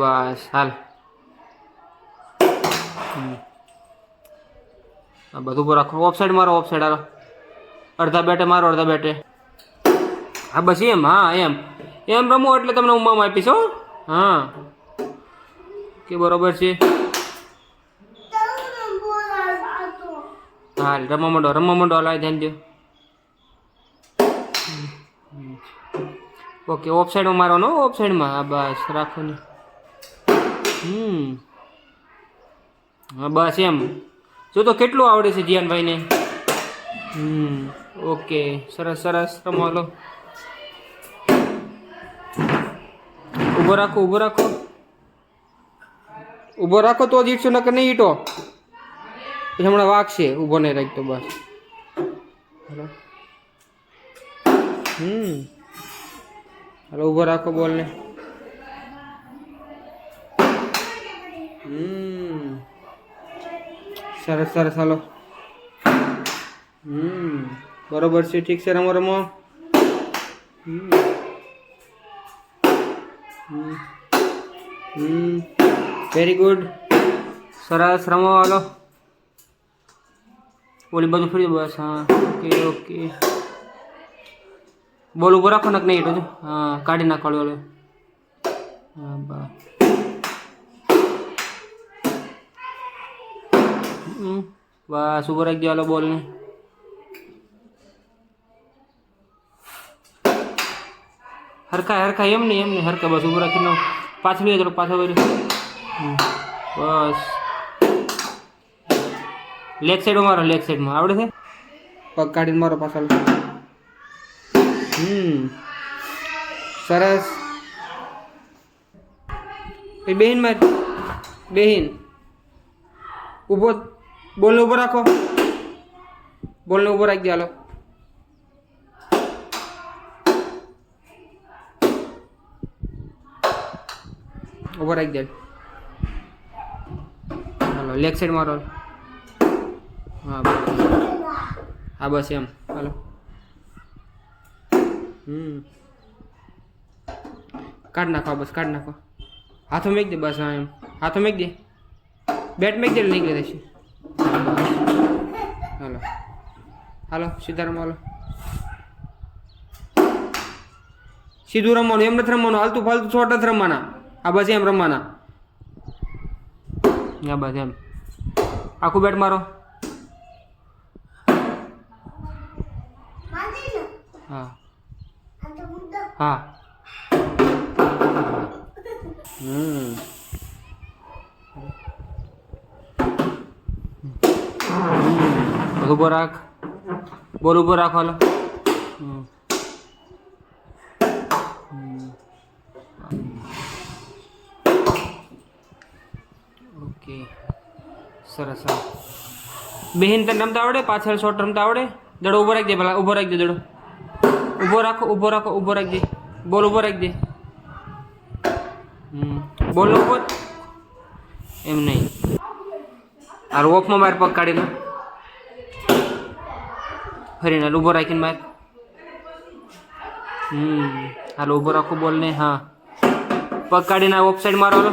બસ હાલ. આ બધું પર રાખો. ઓફ સાઈડ મારો, ઓફ સાઈડ હાલો. અડધા બેટે મારો, અડધા બેટે. હા બસ એમ. હા એમ એમ રમો એટલે તમને ઉમામાં આપીશ હો. હા કે બરોબર છે. હાલ રમવા માંડો, રમવા માંડો. હાલ ધ્યાન દો. ઓકે ઓફ સાઈડમાં મારવાનો, ઓફ સાઈડમાં. હા બસ રાખો ને. હા બસ એમ. જો તો કેટલું આવડે છે જીયાનભાઈને. ઓકે સરસ સરસ. રમો હાલો. ઊભો રાખો, ઊભો રાખો, ઊભો રાખો તો જ ઈટશો, નકર નહીં ઈટો. પછી હમણાં વાગશે. ઊભો નહીં રાખતો બસ. હાલો. હાલો ઊભો રાખો બોલને. સરસ સરસ. હાલો. બરોબર છે. ઠીક છે. રમો રમો. Very good. સરસ. રમો હાલો. ઓલી બાજુ ફરી બસ. હા ઓકે ઓકે. બોલ ઉભો રાખો નક નહીં તો. હા કાઢી નાખો. ઓલો હા બસ. બસ ઉભો રાખી દો. હાલો બોલને. હરખા હરખા. એમ નહીં એમ નહીં હરખા. બસ ઉભો રાખીને પાછળ થોડું પાછળ બસ. લેગ સાઈડ મારો, લેગ સાઈડમાં આવડે છે. પગ કાઢીને મારો પાછળ. સરસ. બેહીન માર, બેહીન. ઊભો. બોલને ઊભો રાખો. બોલને ઊભો રાખી દે. હાલો. ઊભો રાખી દે. હાલો લેગ સાઈડ મારો. હા બસ. હા બસ એમ. હાલો. કાઢ નાખો. બસ કાઢ નાખો. હાથો મેક દે. બસ હા એમ. હાથો મેક દે. બેટ મેક દે. નીકળી રહેશે. હાલો હાલો સીધા રમો. હાલો સીધું રમવાનું. એમ નથી રમવાનું. હાલતું ફાલતું શોર્ટ નથી રમવાના. આ બસ એમ રમવાના. હા બસ એમ. આખું બેટ મારો. હા હા. ઊભો રાખ. બોલ ઊભો રાખો. હાલો. ઓકે સરસ. બેહીન તને રમતા આવડે? પાછળ શોર્ટ રમતા આવડે? દડો ઊભો રાખી દે. ભલા ઊભો રાખી દે. દડો ઊભો રાખો, ઊભો રાખો, ઊભો રાખી દે. બોલ ઊભો રાખી દે. બોલ ઊભો. એમ નહીં. આ રોપમાં માર પગ કાઢીને ફરીને ઊભો રાખીને માર. હાલો ઊભો રાખો બોલને. હા પગ કાઢીને ઓફ સાઈડ મારો. હાલો